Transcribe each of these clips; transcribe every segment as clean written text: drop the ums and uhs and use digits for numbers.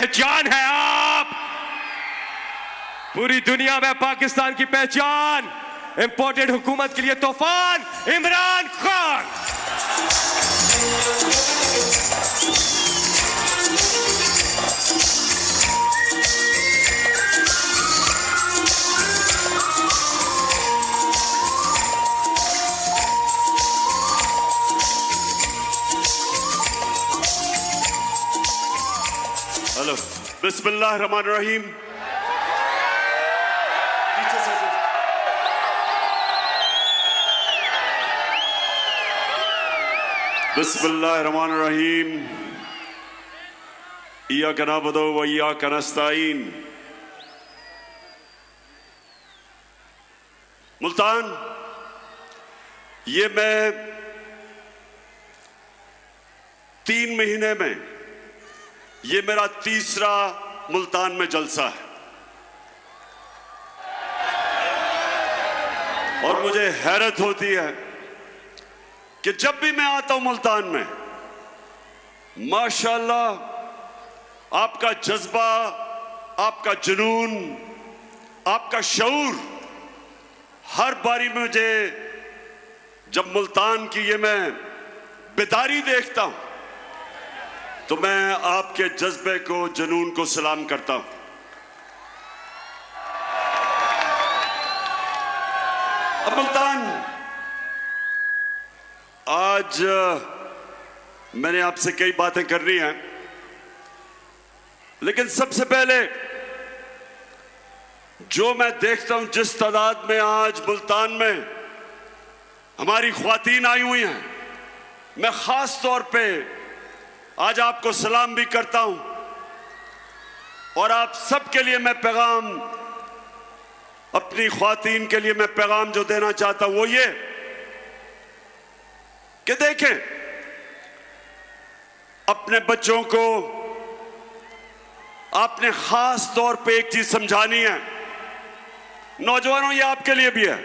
पहचान है आप। पूरी दुनिया में पाकिस्तान की पहचान इंपोर्टेड हुकूमत के लिए तूफान इमरान खान। हेलो, बिस्मिल्लाह रहमान रहीम। बिस्मिल्लाह रहमान रहीम। इय्याका नअबुदु व इय्याका नस्तईन। मुल्तान, ये मैं 3 महीने में ये मेरा तीसरा मुल्तान में जलसा है और मुझे हैरत होती है कि जब भी मैं आता हूं मुल्तान में, माशाअल्लाह आपका जज्बा, आपका जुनून, आपका शऊर हर बारी मुझे जब मुल्तान की ये मैं बेदारी देखता हूं तो मैं आपके जज्बे को, जुनून को सलाम करता हूं। अब मुल्तान, आज मैंने आपसे कई बातें करनी हैं, लेकिन सबसे पहले जो मैं देखता हूं जिस तादाद में आज मुल्तान में हमारी ख्वातीन आई हुई हैं, मैं खास तौर पे आज आपको सलाम भी करता हूं और आप सबके लिए मैं पैगाम, अपनी ख्वातीन के लिए मैं पैगाम जो देना चाहता हूं वो ये कि देखें, अपने बच्चों को आपने खास तौर पे एक चीज समझानी है। नौजवानों, ये आपके लिए भी है।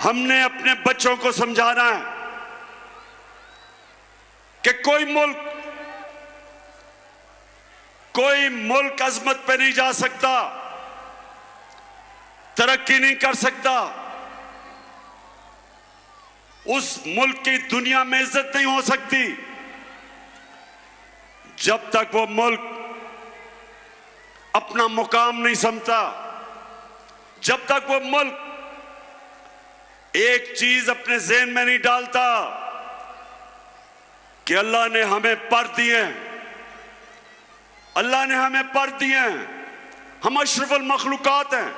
हमने अपने बच्चों को समझाना है कि कोई मुल्क अजमत पे नहीं जा सकता, तरक्की नहीं कर सकता, उस मुल्क की दुनिया में इज्जत नहीं हो सकती जब तक वो मुल्क अपना मुकाम नहीं समझता, जब तक वो मुल्क एक चीज अपने ज़हन में नहीं डालता कि अल्लाह ने हमें पर दिए, अल्लाह ने हमें पर दिए हैं, हम अशरफुल मखलूकात हैं,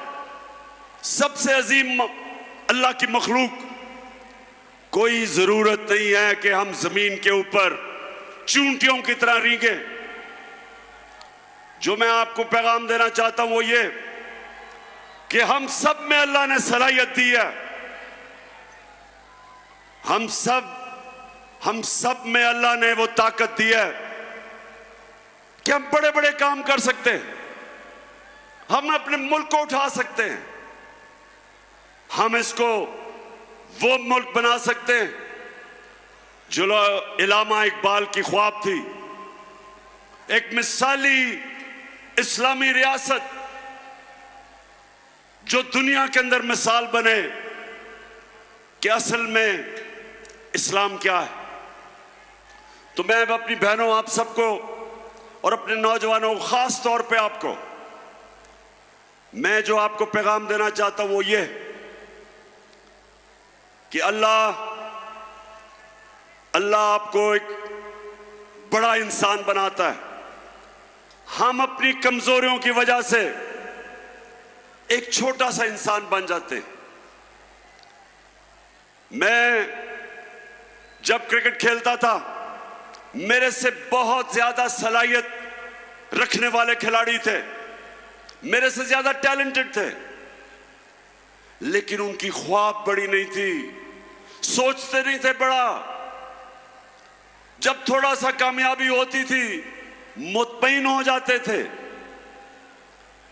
सबसे अजीम अल्लाह की मखलूक। कोई जरूरत नहीं है कि हम जमीन के ऊपर चूंटियों की तरह रींगे। जो मैं आपको पैगाम देना चाहता हूं वो ये कि हम सब में अल्लाह ने सलाहियत दी है, हम सब में अल्लाह ने वो ताकत दी है कि हम बड़े बड़े काम कर सकते हैं, हम अपने मुल्क को उठा सकते हैं, हम इसको वो मुल्क बना सकते हैं जो इलामा इकबाल की ख्वाब थी, एक मिसाली इस्लामी रियासत जो दुनिया के अंदर मिसाल बने कि असल में इस्लाम क्या है। तो मैं अपनी बहनों, आप सबको और अपने नौजवानों, खास तौर पे आपको, मैं जो आपको पैगाम देना चाहता हूं वो ये कि अल्लाह आपको एक बड़ा इंसान बनाता है। हम अपनी कमजोरियों की वजह से एक छोटा सा इंसान बन जाते हैं। मैं जब क्रिकेट खेलता था, मेरे से बहुत ज्यादा सलाहियत रखने वाले खिलाड़ी थे, मेरे से ज्यादा टैलेंटेड थे, लेकिन उनकी ख्वाब बड़ी नहीं थी, सोचते नहीं थे बड़ा। जब थोड़ा सा कामयाबी होती थी मुतमईन हो जाते थे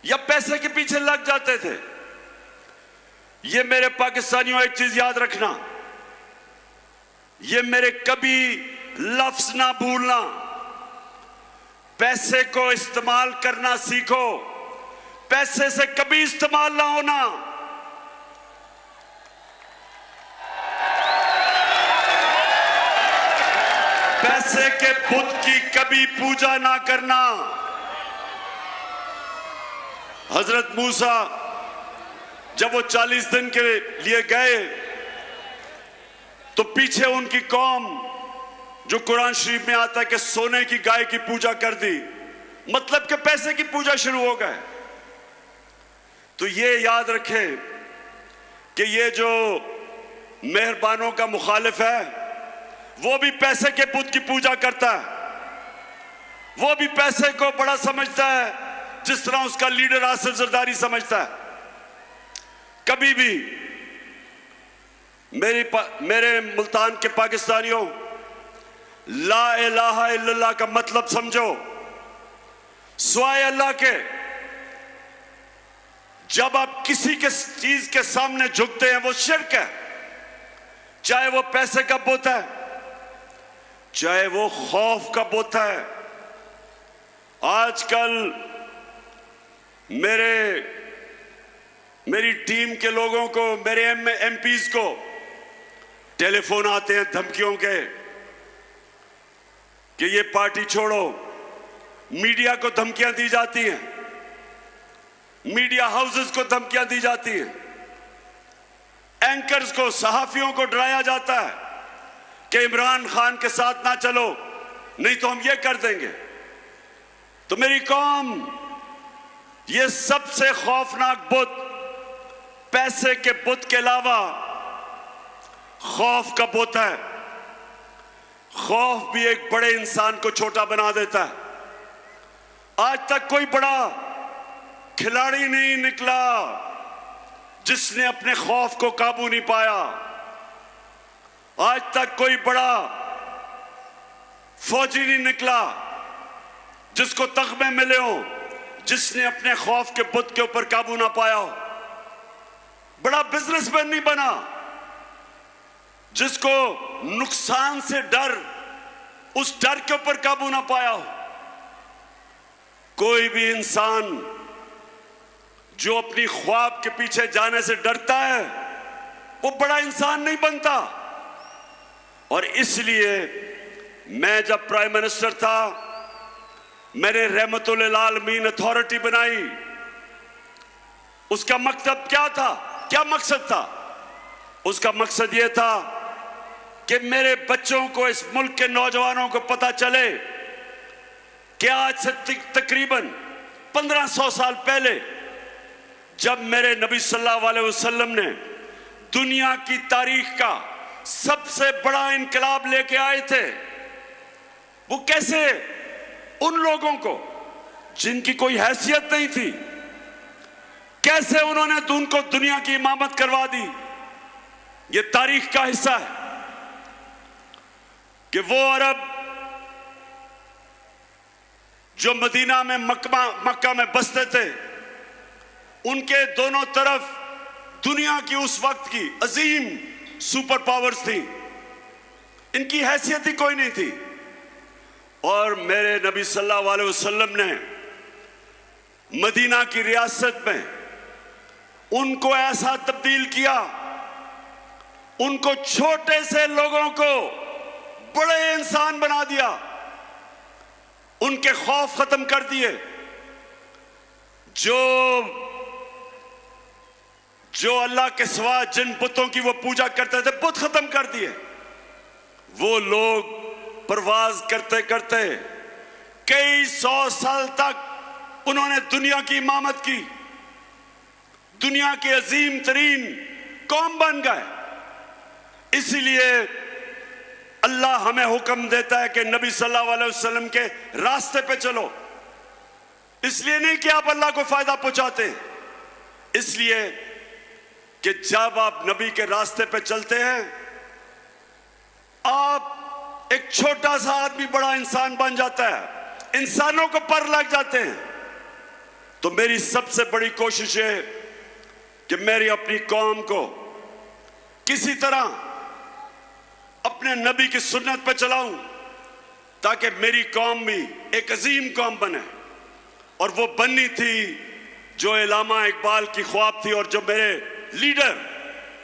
या पैसे के पीछे लग जाते थे। ये मेरे पाकिस्तानियों एक चीज याद रखना, ये मेरे कभी लफ्ज ना भूलना पैसे को इस्तेमाल करना सीखो, पैसे से कभी इस्तेमाल ना होना। पैसे के बुत की कभी पूजा ना करना। हजरत मूसा जब वो 40 दिन के लिए गए तो पीछे उनकी कौम, जो कुरान शरीफ में आता है कि सोने की गाय की पूजा कर दी, मतलब कि पैसे की पूजा शुरू हो गए। तो ये याद रखें कि ये जो मेहरबानों का मुखालिफ है वो भी पैसे के बुत की पूजा करता है, वो भी पैसे को बड़ा समझता है जिस तरह उसका लीडर आसिफ जरदारी समझता है। कभी भी मेरे मुल्तान के पाकिस्तानियों, ला इलाहा इल्लल्लाह का मतलब समझो। स्वाय अल्लाह के जब आप किसी के चीज के सामने झुकते हैं वो शिर्क है, चाहे वो पैसे का बुत है, चाहे वो खौफ का बुत है। आजकल मेरी टीम के लोगों को, मेरे एमपीज को टेलीफोन आते हैं धमकियों के कि ये पार्टी छोड़ो। मीडिया को धमकियां दी जाती हैं, मीडिया हाउसेस को धमकियां दी जाती हैं, एंकर्स को, सहाफियों को डराया जाता है कि इमरान खान के साथ ना चलो नहीं तो हम ये कर देंगे। तो मेरी कौम, ये सबसे खौफनाक बुत पैसे के बुत के अलावा खौफ का बुत है। खौफ भी एक बड़े इंसान को छोटा बना देता है। आज तक कोई बड़ा खिलाड़ी नहीं निकला जिसने अपने खौफ को काबू नहीं पाया। आज तक कोई बड़ा फौजी नहीं निकला जिसको तगमे मिले हो, जिसने अपने खौफ के बुत के ऊपर काबू ना पाया हो। बड़ा बिजनेसमैन नहीं बना जिसको नुकसान से डर, उस डर के ऊपर काबू ना पाया हो। कोई भी इंसान जो अपनी ख्वाब के पीछे जाने से डरता है वो बड़ा इंसान नहीं बनता। और इसलिए मैं जब प्राइम मिनिस्टर था, मैंने रहमतुल आलमीन अथॉरिटी बनाई। उसका मकसद क्या था? क्या मकसद था? उसका मकसद यह था कि मेरे बच्चों को, इस मुल्क के नौजवानों को पता चले कि आज से तकरीबन 1500 साल पहले जब मेरे नबी सल्लल्लाहु अलैहि वसल्लम ने दुनिया की तारीख का सबसे बड़ा इनकलाब लेके आए थे, वो कैसे उन लोगों को जिनकी कोई हैसियत नहीं थी, कैसे उन्होंने उनको दुनिया की इमामत करवा दी। ये तारीख का हिस्सा है कि वो अरब जो मदीना में मक्का में बसते थे, उनके दोनों तरफ दुनिया की उस वक्त की अजीम सुपर पावर्स थी, इनकी हैसियत ही कोई नहीं थी। और मेरे नबी सल्लल्लाहु अलैहि वसल्लम ने मदीना की रियासत में उनको ऐसा तब्दील किया, उनको छोटे से लोगों को बड़े इंसान बना दिया, उनके खौफ खत्म कर दिए। जो अल्लाह के सिवा जिन बुतों की वो पूजा करते थे, बुत खत्म कर दिए। वो लोग परवाज करते करते कई 100 साल तक उन्होंने दुनिया की इमामत की, दुनिया के अजीम तरीन कौम बन गए। इसीलिए अल्लाह हमें हुक्म देता है कि नबी सल्लल्लाहु अलैहि वसल्लम के रास्ते पे चलो। इसलिए नहीं कि आप अल्लाह को फायदा पहुंचाते, इसलिए कि जब आप नबी के रास्ते पे चलते हैं, आप एक छोटा सा आदमी बड़ा इंसान बन जाता है, इंसानों को पर लग जाते हैं। तो मेरी सबसे बड़ी कोशिश है कि मेरी अपनी कौम को किसी तरह अपने नबी की सुन्नत पर चलाऊं, ताकि मेरी कौम भी एक अजीम कौम बने। और वो बननी थी जो इल्लामा इकबाल की ख्वाब थी, और जो मेरे लीडर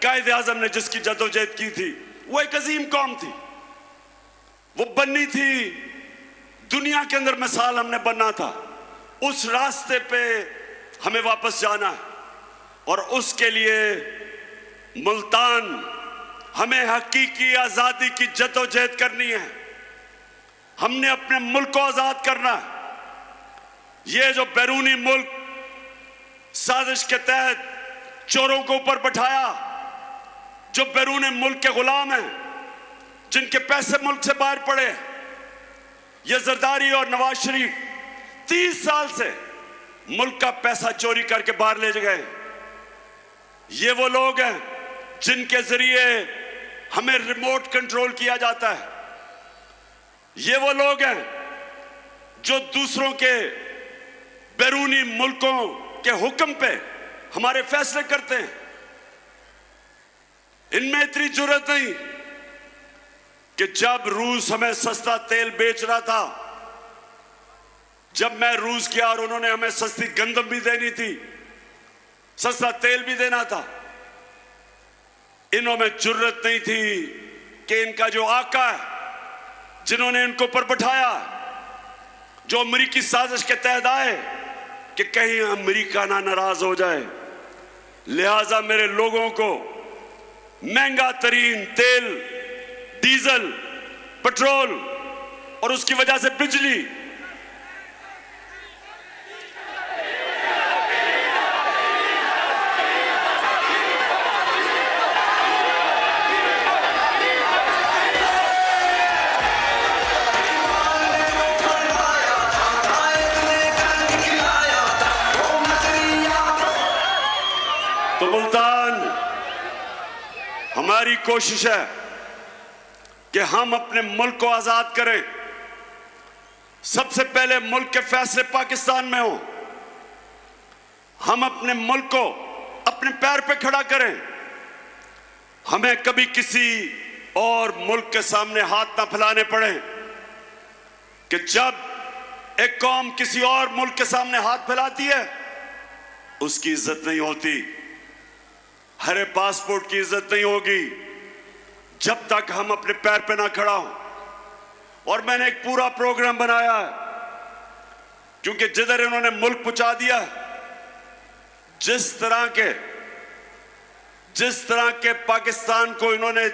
कायद आजम ने जिसकी जद्दोजहद की थी, वो एक अजीम कौम थी। वो बननी थी, दुनिया के अंदर मिसाल हमने बनना था। उस रास्ते पे हमें वापस जाना है, और उसके लिए मुल्तान हमें हकीकी आजादी की जद्दोजहद करनी है। हमने अपने मुल्क को आजाद करना है। ये जो बैरूनी मुल्क साजिश के तहत चोरों को ऊपर बैठाया, जो बैरूनी मुल्क के गुलाम हैं, जिनके पैसे मुल्क से बाहर पड़े, ये जरदारी और नवाज शरीफ 30 साल से मुल्क का पैसा चोरी करके बाहर ले गए। ये वो लोग हैं जिनके जरिए हमें रिमोट कंट्रोल किया जाता है। ये वो लोग हैं जो दूसरों के बैरूनी मुल्कों के हुक्म पे हमारे फैसले करते हैं। इनमें इतनी जुर्रत नहीं कि जब रूस हमें सस्ता तेल बेच रहा था, जब मैं रूस गया और उन्होंने हमें सस्ती गंदम भी देनी थी, सस्ता तेल भी देना था, इन्हों में जुर्रत नहीं थी कि इनका जो आका है, जिन्होंने इनको ऊपर बैठाया, जो अमेरिकी साजिश के तहत आए कि कहीं अमेरिका ना नाराज हो जाए, लिहाजा मेरे लोगों को महंगा तरीन तेल, डीजल, पेट्रोल और उसकी वजह से बिजली, तो मुल्तान हमारी कोशिश है कि हम अपने मुल्क को आजाद करें। सबसे पहले मुल्क के फैसले पाकिस्तान में हो। हम अपने मुल्क को अपने पैर पे खड़ा करें। हमें कभी किसी और मुल्क के सामने हाथ ना फैलाने पड़े कि जब एक कौम किसी और मुल्क के सामने हाथ फैलाती है उसकी इज्जत नहीं होती। हरे पासपोर्ट की इज्जत नहीं होगी जब तक हम अपने पैर पे ना खड़ा हो। और मैंने एक पूरा प्रोग्राम बनाया है, क्योंकि जिधर इन्होंने मुल्क पहुंचा दिया, जिस तरह के पाकिस्तान को इन्होंने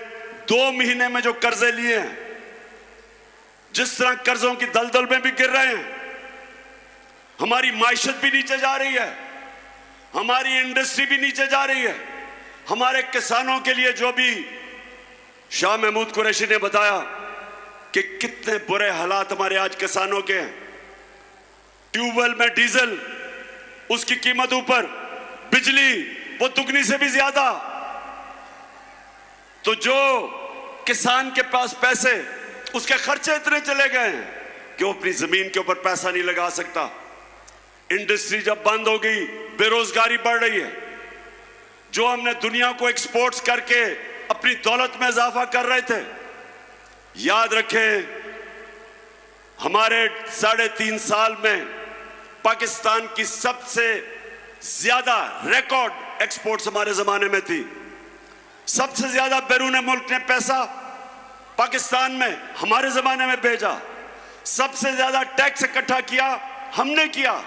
2 महीने में जो कर्जे लिए हैं, जिस तरह कर्जों की दलदल में भी गिर रहे हैं, हमारी माइशत भी नीचे जा रही है, हमारी इंडस्ट्री भी नीचे जा रही है। हमारे किसानों के लिए जो भी शाह महमूद कुरैशी ने बताया कि कितने बुरे हालात हमारे आज किसानों के हैं। ट्यूबवेल में डीजल, उसकी कीमत ऊपर, बिजली वो दुगनी से भी ज्यादा। तो जो किसान के पास पैसे, उसके खर्चे इतने चले गए हैं कि वो अपनी जमीन के ऊपर पैसा नहीं लगा सकता। इंडस्ट्री जब बंद हो गई, बेरोजगारी बढ़ रही है। जो हमने दुनिया को एक्सपोर्ट्स करके अपनी दौलत में इजाफा कर रहे थे, याद रखें हमारे 3.5 साल में पाकिस्तान की सबसे ज्यादा रिकॉर्ड एक्सपोर्ट्स हमारे जमाने में थी। सबसे ज्यादा बैरून मुल्क ने पैसा पाकिस्तान में हमारे जमाने में भेजा। सबसे ज्यादा टैक्स इकट्ठा किया हमने किया।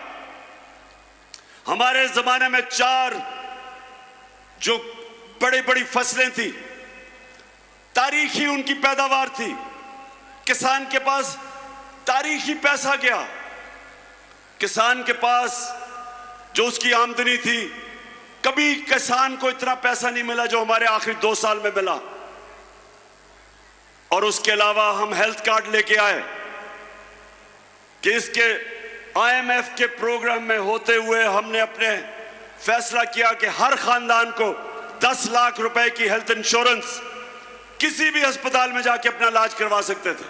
हमारे जमाने में 4 जो बड़ी बड़ी फसलें थी, तारीखी उनकी पैदावार थी। किसान के पास तारीखी पैसा गया। किसान के पास जो उसकी आमदनी थी, कभी किसान को इतना पैसा नहीं मिला जो हमारे आखिरी 2 साल में मिला। और उसके अलावा हम हेल्थ कार्ड लेके आए कि इसके IMF के प्रोग्राम में होते हुए हमने अपने फैसला किया कि हर खानदान को 10 लाख रुपए की हेल्थ इंश्योरेंस किसी भी अस्पताल में जाके अपना इलाज करवा सकते थे।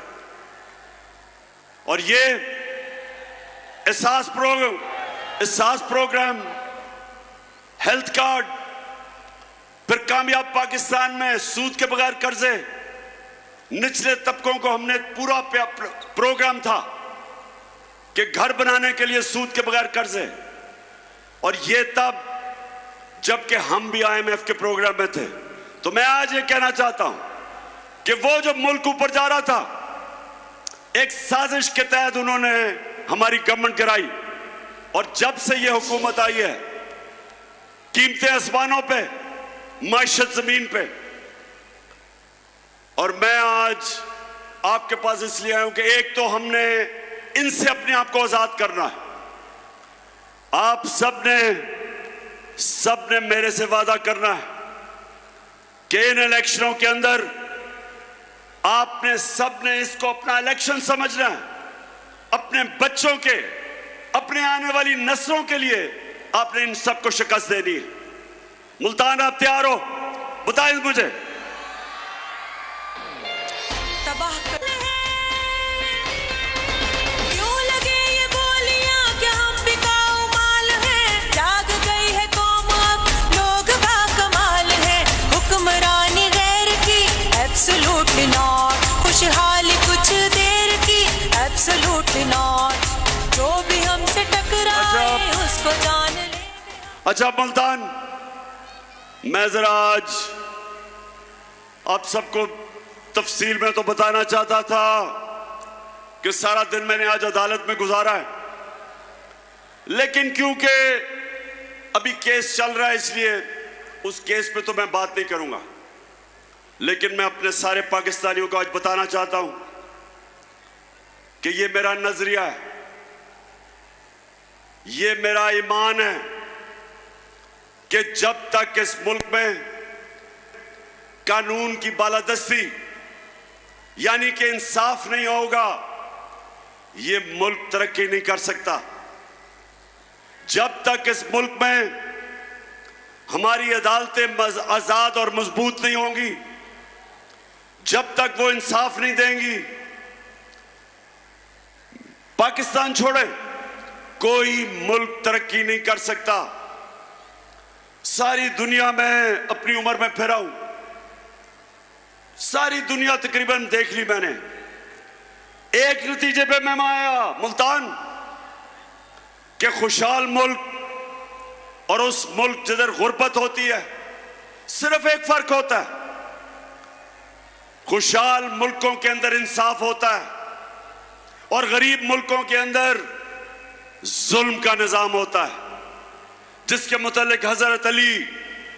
और ये एहसास प्रोग्राम, हेल्थ कार्ड, फिर कामयाब पाकिस्तान में सूद के बगैर कर्जे, निचले तबकों को हमने पूरा प्रोग्राम था कि घर बनाने के लिए सूद के बगैर कर्जे, और ये तब जबकि हम भी IMF के प्रोग्राम में थे। तो मैं आज ये कहना चाहता हूं कि वो जो मुल्क ऊपर जा रहा था, एक साजिश के तहत उन्होंने हमारी गवर्नमेंट कराई, और जब से ये हुकूमत आई है कीमतें आसमानों पे, माइशत जमीन पे। और मैं आज आपके पास इसलिए आया हूं कि एक तो हमने इनसे अपने आप को आजाद करना है। आप सबने मेरे से वादा करना है कि इन इलेक्शनों के अंदर आपने सबने इसको अपना इलेक्शन समझना है, अपने बच्चों के, अपने आने वाली नस्लों के लिए आपने इन सबको शिकस्त देनी है। मुल्तान, आप तैयार हो? बताएं मुझे। तबाह क्यों लगे ये बोलियां कि हम बिकाऊ माल हैं? जाग गई है कौम, अब लोग बाकमाल हैं। हुक्मरानी गैर की एब्सोल्यूट नॉट, खुशहाली कुछ देर की एब्सोल्यूट नॉट। जो भी हमसे टकराए उसको जान ले। अच्छा मुल्तान, मैं जरा आज आप सबको तफसील में तो बताना चाहता था कि सारा दिन मैंने आज अदालत में गुजारा है, लेकिन क्योंकि अभी केस चल रहा है इसलिए उस केस पे तो मैं बात नहीं करूंगा। लेकिन मैं अपने सारे पाकिस्तानियों को आज बताना चाहता हूं कि ये मेरा नजरिया है, ये मेरा ईमान है कि जब तक इस मुल्क में कानून की बालादस्ती यानी कि इंसाफ नहीं होगा, ये मुल्क तरक्की नहीं कर सकता। जब तक इस मुल्क में हमारी अदालतें आजाद और मजबूत नहीं होंगी, जब तक वो इंसाफ नहीं देंगी, पाकिस्तान छोड़े कोई मुल्क तरक्की नहीं कर सकता। सारी दुनिया में अपनी उम्र में फिरा हूं, सारी दुनिया तकरीबन देख ली मैंने। एक नतीजे पे मैं आया मुल्तान कि खुशहाल मुल्क और उस मुल्क जिधर गुर्बत होती है, सिर्फ एक फर्क होता है, खुशहाल मुल्कों के अंदर इंसाफ होता है और गरीब मुल्कों के अंदर जुल्म का निजाम होता है, जिसके मुतालिक हजरत अली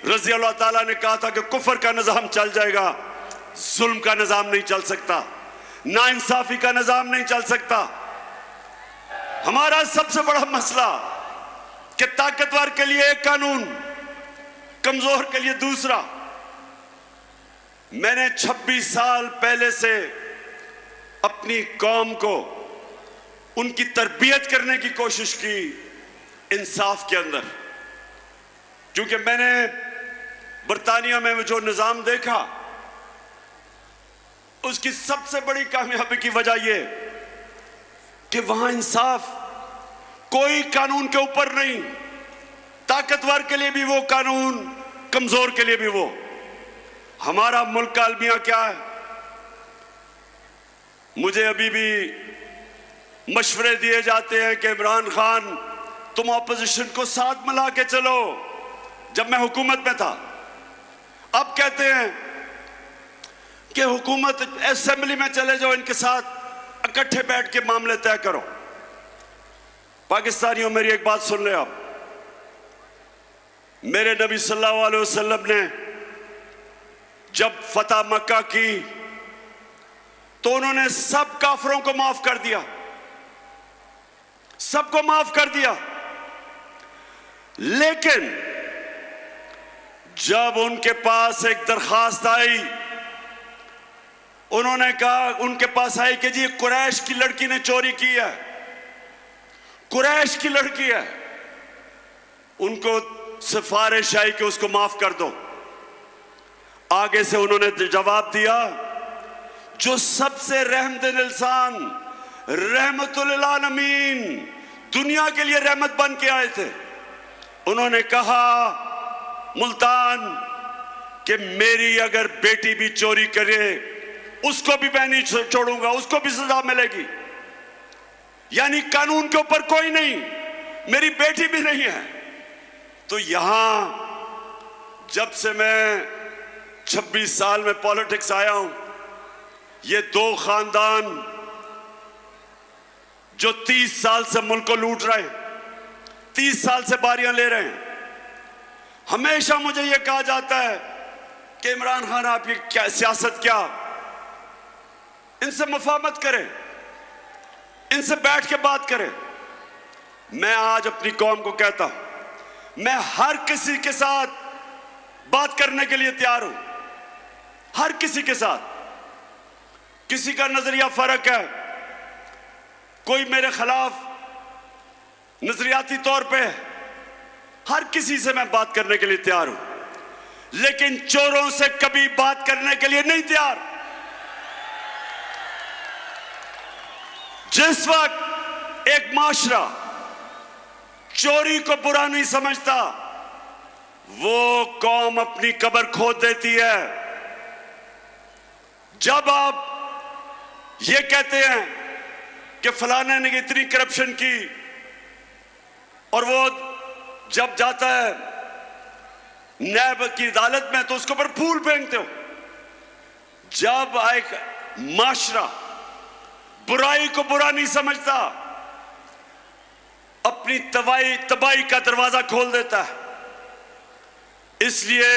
रजी अल्लाह ताला ने कहा था कि कुफर का निजाम चल जाएगा, जुल्म का निजाम नहीं चल सकता, नाइंसाफी का निजाम नहीं चल सकता। हमारा सबसे बड़ा मसला कि ताकतवर के लिए एक कानून, कमजोर के लिए दूसरा। मैंने 26 साल पहले से अपनी कौम को उनकी तरबियत करने की कोशिश की इंसाफ के अंदर, क्योंकि मैंने बरतानिया में जो निजाम देखा उसकी सबसे बड़ी कामयाबी की वजह यह कि वहां इंसाफ कोई कानून के ऊपर नहीं, ताकतवर के लिए भी वो कानून, कमजोर के लिए भी वो। हमारा मुल्क का अलमिया क्या है? मुझे अभी भी मशवरे दिए जाते हैं कि इमरान खान तुम ऑपोजिशन को साथ मिला के चलो। जब मैं हुकूमत में था, अब कहते हैं कि हुकूमत असेंबली में चले जाओ, इनके साथ इकट्ठे बैठ के मामले तय करो। पाकिस्तानियों, मेरी एक बात सुन ले आप। मेरे नबी सल्लल्लाहु अलैहि वसल्लम ने जब फतह मक्का की तो उन्होंने सब काफिरों को माफ कर दिया, सबको माफ कर दिया। लेकिन जब उनके पास एक दरखास्त आई, उन्होंने कहा, उनके पास आई कि जी कुरैश की लड़की ने चोरी की है, कुरैश की लड़की है, उनको सिफारिश आई कि उसको माफ कर दो। आगे से उन्होंने जवाब दिया, जो सबसे रहमतुल इंसान, रहमतुल आलमीन, दुनिया के लिए रहमत बन के आए थे, उन्होंने कहा मुल्तान कि मेरी अगर बेटी भी चोरी करे उसको भी मैं नहीं छोड़ूंगा, उसको भी सजा मिलेगी। यानी कानून के ऊपर कोई नहीं, मेरी बेटी भी नहीं है। तो यहां जब से मैं 26 साल में पॉलिटिक्स आया हूं, ये दो खानदान जो 30 साल से मुल्क को लूट रहे हैं, 30 साल से बारियां ले रहे हैं, हमेशा मुझे यह कहा जाता है कि इमरान खान आप ये क्या सियासत, क्या इनसे मुफाहमत करें, इनसे बैठ के बात करें। मैं आज अपनी कौम को कहता हूं, मैं हर किसी के साथ बात करने के लिए तैयार हूं, हर किसी के साथ। किसी का नजरिया फर्क है, कोई मेरे खिलाफ नजरियाती तौर पे है, हर किसी से मैं बात करने के लिए तैयार हूं, लेकिन चोरों से कभी बात करने के लिए नहीं तैयार। जिस वक्त एक माशरा चोरी को बुरा नहीं समझता, वो कौम अपनी कब्र खोद देती है। जब आप ये कहते हैं कि फलाने ने इतनी करप्शन की, और वो जब जाता है नैब की अदालत में तो उसके ऊपर फूल फेंकते हो। जब एक माशरा बुराई को बुरा नहीं समझता, अपनी तबाही का दरवाजा खोल देता है। इसलिए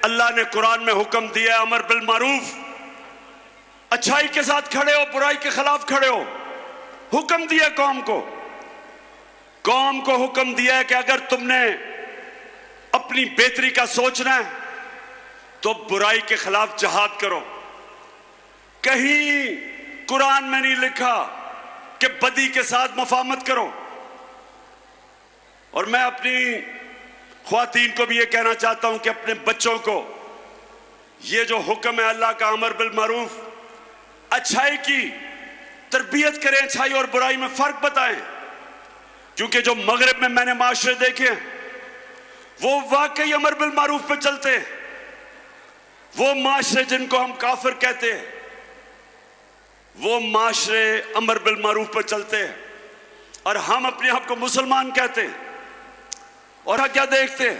अल्लाह ने कुरान में हुक्म दिया, अमर बिल मारूफ, अच्छाई के साथ खड़े हो, बुराई के खिलाफ खड़े हो। हुक्म दिया कौम को हुक्म दिया है कि अगर तुमने अपनी बेहतरी का सोचना है तो बुराई के खिलाफ जिहाद करो। कहीं कुरान में नहीं लिखा कि बदी के साथ मुफाहमत करो। और मैं अपनी ख्वातीन को भी ये कहना चाहता हूं कि अपने बच्चों को ये जो हुक्म है अल्लाह का, अमर बिल मारूफ, अच्छाई की तरबियत करें, अच्छाई और बुराई में फर्क बताएं। क्योंकि जो मगरिब में मैंने माशरे देखे हैं वो वाकई अमर बिल मारूफ पे चलते हैं। वो माशरे जिनको हम काफिर कहते हैं, वो माशरे अमर बिल मारूफ पे चलते हैं, और हम अपने आप को मुसलमान कहते हैं। और हम क्या देखते हैं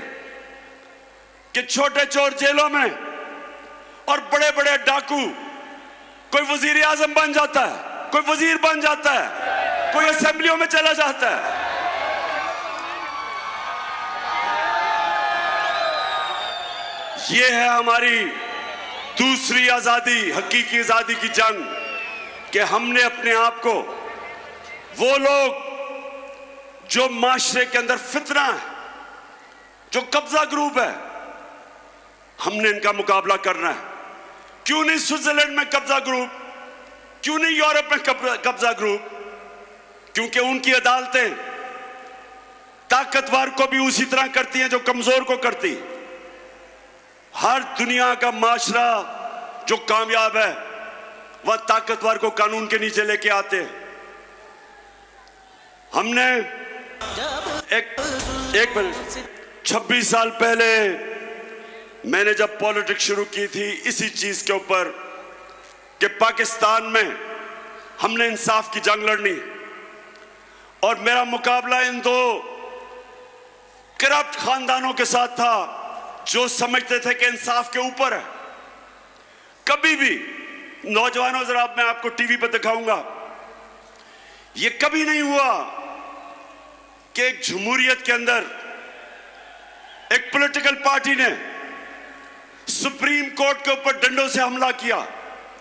कि छोटे चोर जेलों में और बड़े बड़े डाकू, कोई वजीर आजम बन जाता है, कोई वजीर बन जाता है, कोई असेंबलियों में चला जाता है। ये है हमारी दूसरी आजादी, हकीकी आजादी की जंग, कि हमने अपने आप को, वो लोग जो माशरे के अंदर फितना है, जो कब्जा ग्रुप है, हमने इनका मुकाबला करना है। क्यों नहीं स्विट्जरलैंड में कब्जा ग्रुप, क्यों नहीं यूरोप में कब्जा ग्रुप? क्योंकि उनकी अदालतें ताकतवर को भी उसी तरह करती हैं जो कमजोर को करती। हर दुनिया का माशरा जो कामयाब है वह ताकतवर को कानून के नीचे लेके आते हैं। हमने एक मिनट, 26 साल पहले मैंने जब पॉलिटिक्स शुरू की थी इसी चीज के ऊपर कि पाकिस्तान में हमने इंसाफ की जंग लड़नी, और मेरा मुकाबला इन दो करप्ट खानदानों के साथ था जो समझते थे कि इंसाफ के ऊपर है। कभी भी, नौजवानों जरा मैं आपको टीवी पर दिखाऊंगा, यह कभी नहीं हुआ कि एक जमहूरियत के अंदर एक पॉलिटिकल पार्टी ने सुप्रीम कोर्ट के ऊपर डंडों से हमला किया।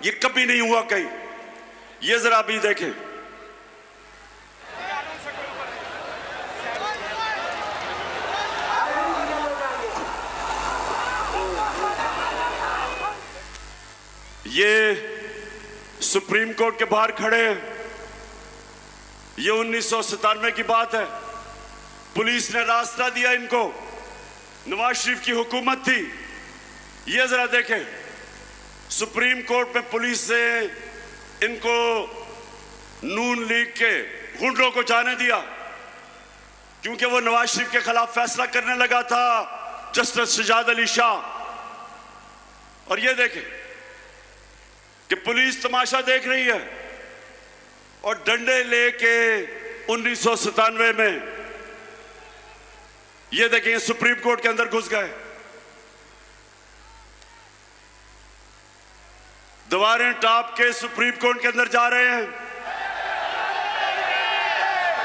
यह कभी नहीं हुआ कहीं। यह जरा भी देखें, ये सुप्रीम कोर्ट के बाहर खड़े हैं। ये 1997 की बात है। पुलिस ने रास्ता दिया इनको, नवाज शरीफ की हुकूमत थी। ये जरा देखें, सुप्रीम कोर्ट में पुलिस ने इनको नून लीग के गुंडों को जाने दिया क्योंकि वो नवाज शरीफ के खिलाफ फैसला करने लगा था, जस्टिस सजाद अली शाह। और ये देखें, कि पुलिस तमाशा देख रही है और डंडे लेके 1997 में ये देखें सुप्रीम कोर्ट के अंदर घुस गए, दीवारें टाप के सुप्रीम कोर्ट के अंदर जा रहे हैं।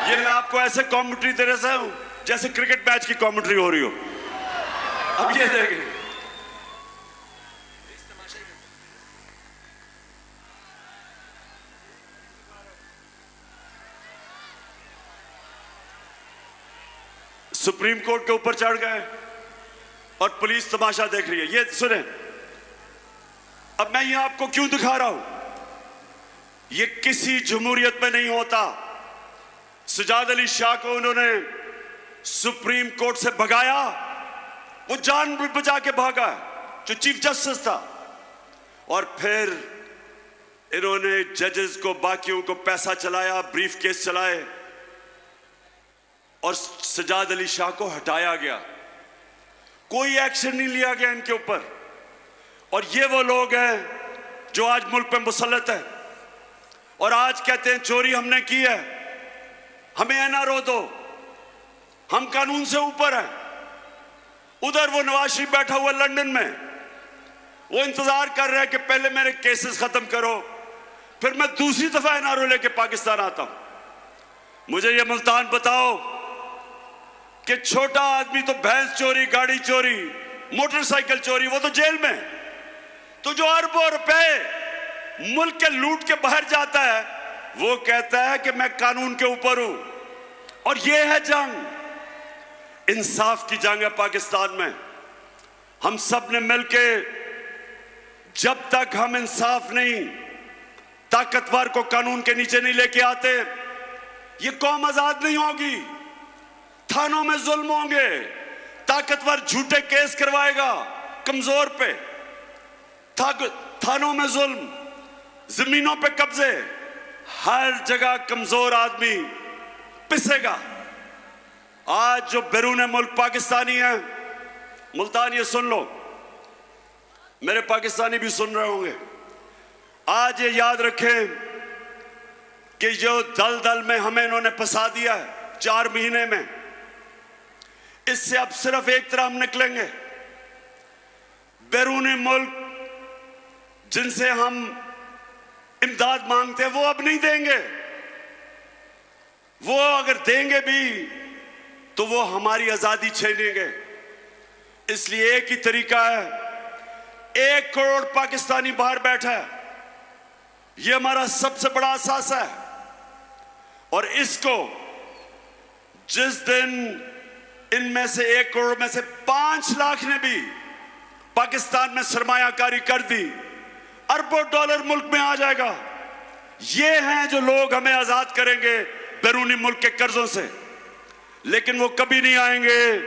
ये मैं आपको ऐसे कमेंट्री दे रहा हूं जैसे क्रिकेट मैच की कमेंट्री हो रही हो। अब ये देखें, सुप्रीम कोर्ट के ऊपर चढ़ गए और पुलिस तमाशा देख रही है। ये सुने, अब मैं ये आपको क्यों दिखा रहा हूं, ये किसी जमहूरियत में नहीं होता। सजाद अली शाह को उन्होंने सुप्रीम कोर्ट से भगाया, वो जान भी बचा के भागा, जो चीफ जस्टिस था, और फिर इन्होंने जजेस को, बाकियों को पैसा चलाया, ब्रीफ केस चलाए और सजाद अली शाह को हटाया गया। कोई एक्शन नहीं लिया गया इनके ऊपर। और ये वो लोग हैं जो आज मुल्क पे मुसल्लत है और आज कहते हैं चोरी हमने की है, हमें एनआरओ दो, हम कानून से ऊपर हैं। उधर वो नवाज शरीफ बैठा हुआ लंदन में, वो इंतजार कर रहा है कि पहले मेरे केसेस खत्म करो, फिर मैं दूसरी दफा एनआरओ लेके पाकिस्तान आता हूं। मुझे ये मुल्तान बताओ कि छोटा आदमी तो भैंस चोरी, गाड़ी चोरी, मोटरसाइकिल चोरी, वो तो जेल में। तो जो अरबों रुपए मुल्क के लूट के बाहर जाता है, वो कहता है कि मैं कानून के ऊपर हूं। और ये है जंग, इंसाफ की जंग है पाकिस्तान में। हम सब ने मिलके, जब तक हम इंसाफ नहीं, ताकतवर को कानून के नीचे नहीं लेके आते, ये कौम आजाद नहीं होगी। थानों में जुल्म होंगे, ताकतवर झूठे केस करवाएगा कमजोर पे, थानों में जुल्म, जमीनों पे कब्जे, हर जगह कमजोर आदमी पिसेगा। आज जो बैरून मुल्क पाकिस्तानी है, मुल्तान, ये सुन लो, मेरे पाकिस्तानी भी सुन रहे होंगे, आज ये याद रखें कि जो दलदल में हमें इन्होंने फंसा दिया है 4 महीने में, इससे अब सिर्फ एक तरह हम निकलेंगे। बैरूनी मुल्क जिनसे हम इमदाद मांगते हैं, वो अब नहीं देंगे। वो अगर देंगे भी तो वो हमारी आजादी छीनेंगे। इसलिए एक ही तरीका है, 1 करोड़ पाकिस्तानी बाहर बैठा है, ये हमारा सबसे बड़ा असासा है। और इसको जिस दिन इनमें से 1 करोड़ में से 5 लाख ने भी पाकिस्तान में सरमायाकारी कर दी, अरबों डॉलर मुल्क में आ जाएगा। ये हैं जो लोग हमें आजाद करेंगे बैरूनी मुल्क के कर्जों से। लेकिन वो कभी नहीं आएंगे,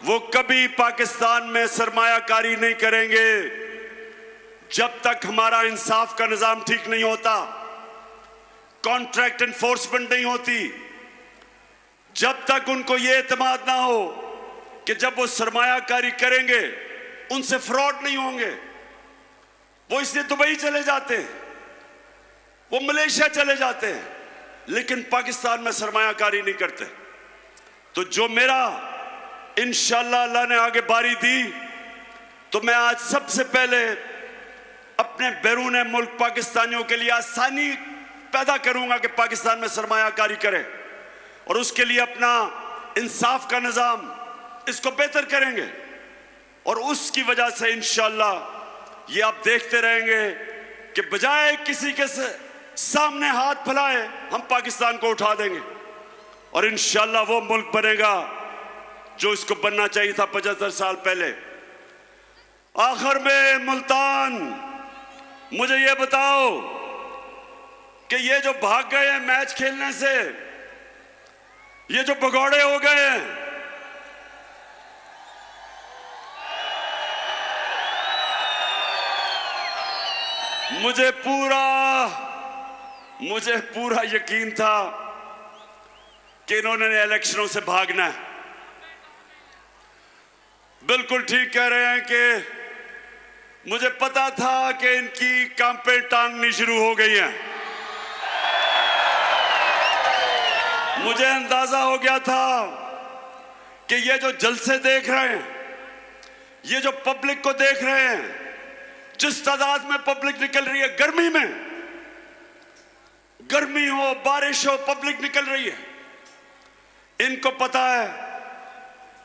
वो कभी पाकिस्तान में सरमायाकारी नहीं करेंगे जब तक हमारा इंसाफ का निजाम ठीक नहीं होता, कॉन्ट्रैक्ट एनफोर्समेंट नहीं होती, जब तक उनको ये एतमाद ना हो कि जब वो सरमायाकारी करेंगे उनसे फ्रॉड नहीं होंगे। वो इसलिए दुबई चले जाते हैं, वो मलेशिया चले जाते हैं, लेकिन पाकिस्तान में सरमायाकारी नहीं करते। तो जो मेरा इंशाअल्लाह अल्लाह ने आगे बारी दी, तो मैं आज सबसे पहले अपने बैरून मुल्क पाकिस्तानियों के लिए आसानी पैदा करूंगा कि पाकिस्तान में सरमायाकारी करें, और उसके लिए अपना इंसाफ का निजाम, इसको बेहतर करेंगे। और उसकी वजह से इंशाअल्लाह ये आप देखते रहेंगे कि बजाय किसी के सामने हाथ फैलाए, हम पाकिस्तान को उठा देंगे और इंशाअल्लाह वो मुल्क बनेगा जो इसको बनना चाहिए था 75 साल पहले। आखिर में मुल्तान, मुझे ये बताओ कि ये जो भाग गए हैं मैच खेलने से, ये जो भगौड़े हो गए हैं, मुझे पूरा यकीन था कि इन्होंने इलेक्शनों से भागना है। बिल्कुल ठीक कह रहे हैं कि मुझे पता था कि इनकी कांपें टांगनी शुरू हो गई हैं। मुझे अंदाजा हो गया था कि ये जो जलसे देख रहे हैं, ये जो पब्लिक को देख रहे हैं, जिस तादाद में पब्लिक निकल रही है, गर्मी में, गर्मी हो बारिश हो, पब्लिक निकल रही है, इनको पता है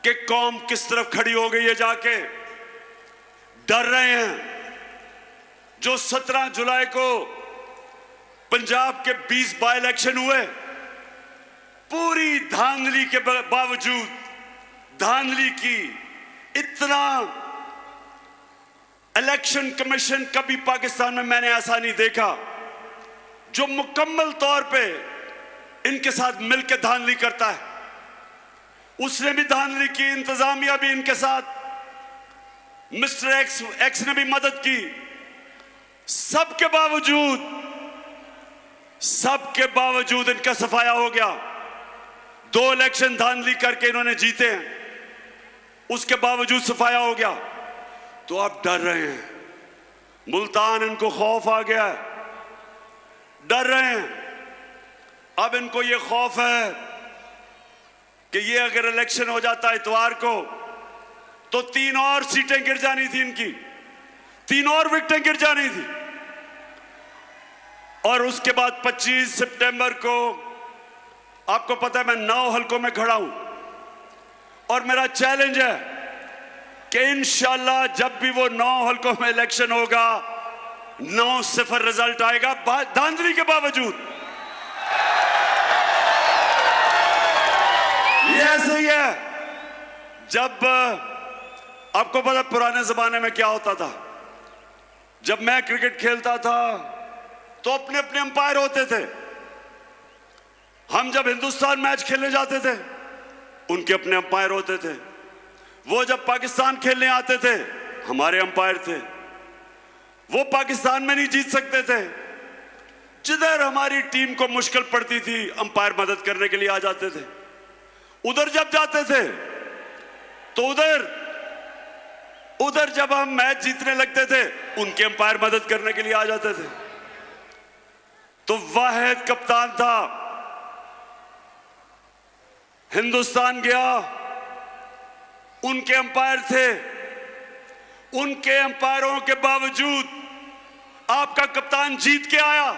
कि कौम किस तरफ खड़ी हो गई है। जाके डर रहे हैं। जो 17 जुलाई को पंजाब के 20 बाई इलेक्शन हुए, पूरी धांधली के बावजूद, धांधली की, इतना इलेक्शन कमीशन कभी पाकिस्तान में मैंने ऐसा नहीं देखा जो मुकम्मल तौर पे इनके साथ मिलकर धांधली करता है। उसने भी धांधली की, इंतजामिया भी इनके साथ, मिस्टर एक्स ने भी मदद की। सबके बावजूद इनका सफाया हो गया। 2 इलेक्शन धांधली करके इन्होंने जीते हैं, उसके बावजूद सफाया हो गया। तो आप डर रहे हैं, मुल्तान इनको खौफ आ गया है, डर रहे हैं। अब इनको ये खौफ है कि ये अगर इलेक्शन हो जाता है इतवार को, तो 3 और सीटें गिर जानी थी इनकी, 3 और विकेटें गिर जानी थी। और उसके बाद 25 सितंबर को, आपको पता है मैं 9 हलकों में खड़ा हूं, और मेरा चैलेंज है कि इंशाल्लाह जब भी वो 9 हलकों में इलेक्शन होगा, 9-0 रिजल्ट आएगा, धांधली के बावजूद। ये ऐसे ही है। जब आपको पता पुराने जमाने में क्या होता था, जब मैं क्रिकेट खेलता था तो अपने अपने अंपायर होते थे। हम जब हिंदुस्तान मैच खेलने जाते थे, उनके अपने अंपायर होते थे। वो जब पाकिस्तान खेलने आते थे, हमारे अंपायर थे। वो पाकिस्तान में नहीं जीत सकते थे, जिधर हमारी टीम को मुश्किल पड़ती थी, अंपायर मदद करने के लिए आ जाते थे। उधर जब जाते थे तो उधर जब हम मैच जीतने लगते थे, उनके अंपायर मदद करने के लिए आ जाते थे। तो वाहिद कप्तान था, हिंदुस्तान गया, उनके अंपायर थे। उनके अंपायरों के बावजूद आपका कप्तान जीत के आया।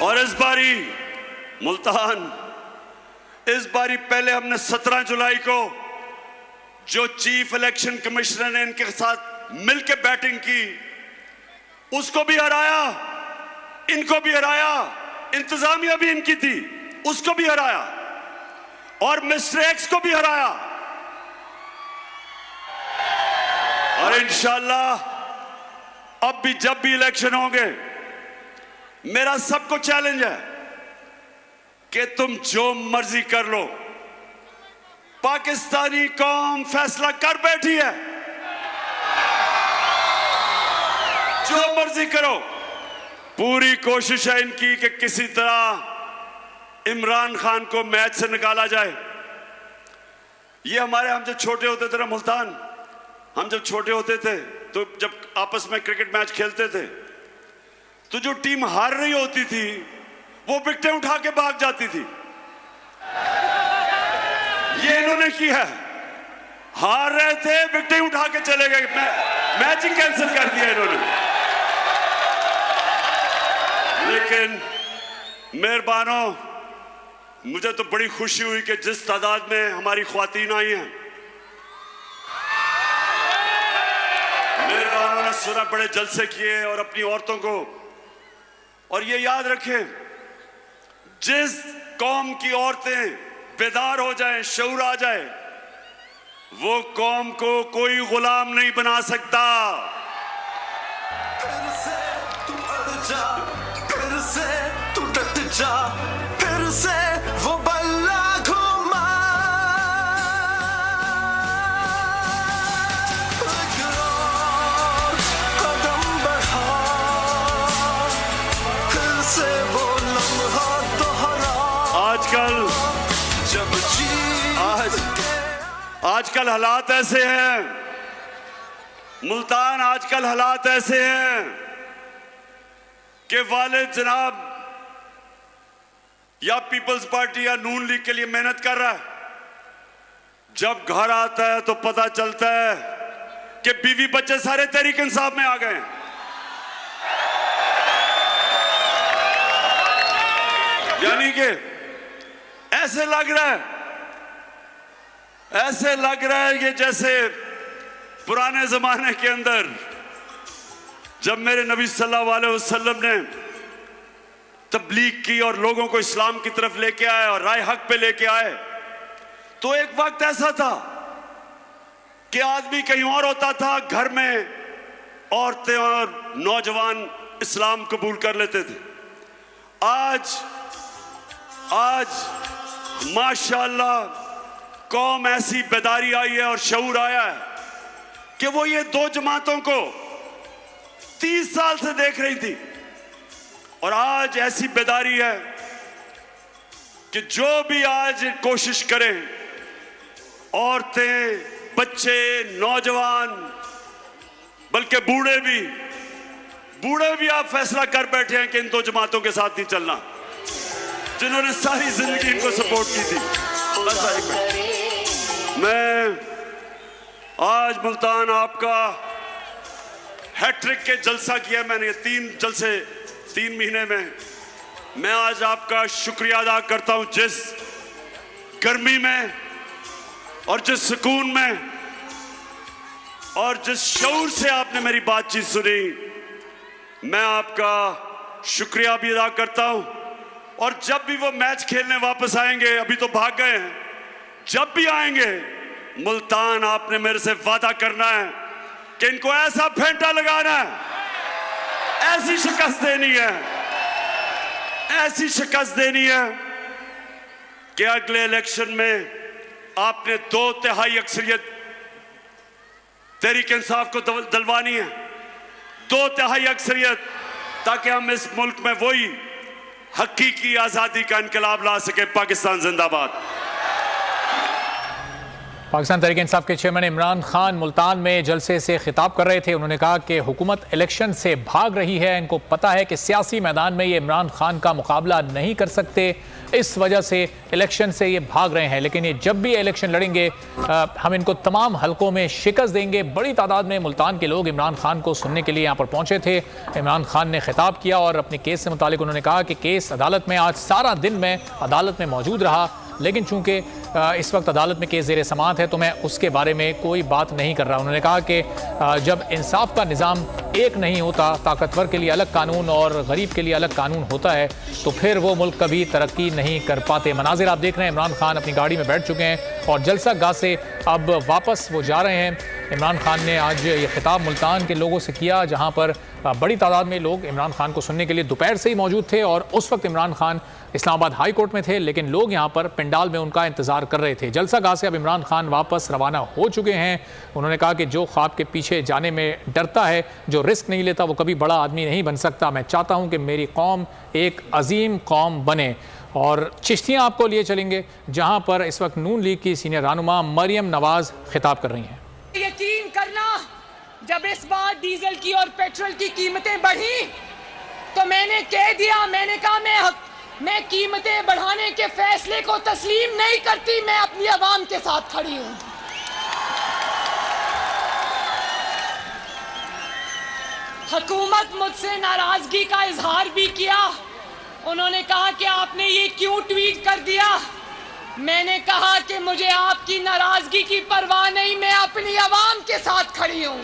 और इस बारी मुल्तान, इस बारी पहले हमने 17 जुलाई को जो चीफ इलेक्शन कमिश्नर ने इनके साथ मिलकर बैटिंग की, उसको भी हराया, इनको भी हराया, इंतजामिया भी इनकी थी, उसको भी हराया, और मिस्टर एक्स को भी हराया। और इंशाल्लाह अब भी जब भी इलेक्शन होंगे, मेरा सबको चैलेंज है कि तुम जो मर्जी कर लो, पाकिस्तानी कौम फैसला कर बैठी है। जो मर्जी करो, पूरी कोशिश है इनकी कि किसी तरह इमरान खान को मैच से निकाला जाए। ये हम जब छोटे होते थे ना मुल्तान, हम जब छोटे होते थे तो जब आपस में क्रिकेट मैच खेलते थे, तो जो टीम हार रही होती थी वो विकेटें उठा के भाग जाती थी। ये इन्होंने किया है, हार रहे थे, विकेटें उठा के चले गए, मैच ही कैंसिल कर दिया इन्होंने। लेकिन मेहरबानों, मुझे तो बड़ी खुशी हुई कि जिस तादाद में हमारी ख्वातीन आई हैं, मेहरबानों ने सुना, बड़े जलसे किए और अपनी औरतों को। और ये याद रखें, जिस कौम की औरतें बेदार हो जाएं, शऊर आ जाए, वो कौम को कोई गुलाम नहीं बना सकता। फिर से तू अड़ जा, फिर से तू डट जा, फिर से वो बल्ला घुमा। कदम बढ़ा, आजकल हालात ऐसे हैं, मुल्तान आजकल हालात ऐसे हैं कि वालिद जनाब या पीपल्स पार्टी या नून लीग के लिए मेहनत कर रहा है, जब घर आता है तो पता चलता है कि बीवी बच्चे सारे तहरीक इंसाफ में आ गए हैं। यानी कि ऐसे लग रहा है कि जैसे पुराने जमाने के अंदर जब मेरे नबी सल्लल्लाहु अलैहि वसल्लम ने तबलीग की और लोगों को इस्लाम की तरफ लेके आए और राय हक पे लेके आए, तो एक वक्त ऐसा था कि आदमी कहीं और होता था, घर में औरतें और नौजवान इस्लाम कबूल कर लेते थे। आज माशाअल्लाह कौम ऐसी बेदारी आई है और शऊर आया है कि वो ये दो जमातों को 30 साल से देख रही थी, और आज ऐसी बेदारी है कि जो भी आज कोशिश करें, औरतें, बच्चे, नौजवान, बल्कि बूढ़े भी आप फैसला कर बैठे हैं कि इन दो जमातों के साथ नहीं चलना, जिन्होंने सारी जिंदगी इनको सपोर्ट की थी। मैं आज मुल्तान आपका हैट्रिक के जलसा किया मैंने, 3 जलसे 3 महीने में। मैं आज आपका शुक्रिया अदा करता हूं, जिस गर्मी में और जिस सुकून में और जिस शऊर से आपने मेरी बातचीत सुनी, मैं आपका शुक्रिया भी अदा करता हूं। और जब भी वो मैच खेलने वापस आएंगे, अभी तो भाग गए हैं, जब भी आएंगे मुल्तान आपने मेरे से वादा करना है कि इनको ऐसा फेंटा लगाना है, ऐसी शिकस्त देनी है कि अगले इलेक्शन में आपने 2/3 अक्सरियत तहरीक इंसाफ को दिलवानी है, 2/3 अक्सरियत, ताकि हम इस मुल्क में वही हकीकी आजादी का इनकलाब ला सके। पाकिस्तान जिंदाबाद। पाकिस्तान तहरीक इंसाफ के चेयरमैन इमरान खान मुल्तान में जलसे से खिताब कर रहे थे। उन्होंने कहा कि हुकूमत इलेक्शन से भाग रही है, इनको पता है कि सियासी मैदान में ये इमरान खान का मुकाबला नहीं कर सकते, इस वजह से इलेक्शन से ये भाग रहे हैं, लेकिन ये जब भी इलेक्शन लड़ेंगे हम इनको तमाम हलकों में शिकस्त देंगे। बड़ी तादाद में मुल्तान के लोग इमरान खान को सुनने के लिए यहाँ पर पहुँचे थे। इमरान खान ने खिताब किया और अपने केस से मुतालिक उन्होंने कहा कि केस अदालत में, आज सारा दिन मैं अदालत में मौजूद रहा, लेकिन चूंकि इस वक्त अदालत में केस ज़ेर समाअत है तो मैं उसके बारे में कोई बात नहीं कर रहा। उन्होंने कहा कि जब इंसाफ का निज़ाम एक नहीं होता, ताकतवर के लिए अलग कानून और गरीब के लिए अलग कानून होता है, तो फिर वो मुल्क कभी तरक्की नहीं कर पाते। मनाजिर आप देख रहे हैं, इमरान खान अपनी गाड़ी में बैठ चुके हैं और जलसा गाह से अब वापस वो जा रहे हैं। इमरान खान ने आज ये खिताब मुल्तान के लोगों से किया, जहाँ पर बड़ी तादाद में लोग इमरान खान को सुनने के लिए दोपहर से ही मौजूद थे और उस वक्त इमरान खान इस्लामाबाद हाई कोर्ट में थे, लेकिन लोग यहाँ पर पंडाल में उनका इंतजार कर रहे थे। जलसा गाह से अब इमरान खान वापस रवाना हो चुके हैं। उन्होंने कहा कि जो ख्वाब के पीछे जाने में डरता है, जो रिस्क नहीं लेता, वो कभी बड़ा आदमी नहीं बन सकता। मैं चाहता हूँ कि मेरी कौम एक अजीम कौम बने। और चिश्तियाँ आपको लिए चलेंगे, जहाँ पर इस वक्त नून लीग की सीनियर रहनुमा मरियम नवाज खिताब कर रही हैं। यकीन करना, जब इस बार डीजल की और पेट्रोल की कीमतें बढ़ी तो मैंने कह दिया, मैंने कहा मैं कीमतें बढ़ाने के फैसले को तस्लीम नहीं करती, मैं अपनी आवाम के साथ खड़ी हूं। हुकूमत मुझसे नाराजगी का इजहार भी किया। उन्होंने कहा कि आपने ये क्यों ट्वीट कर दिया। मैंने कहा कि मुझे आपकी नाराजगी की परवाह नहीं, मैं अपनी आवाम के साथ खड़ी हूं।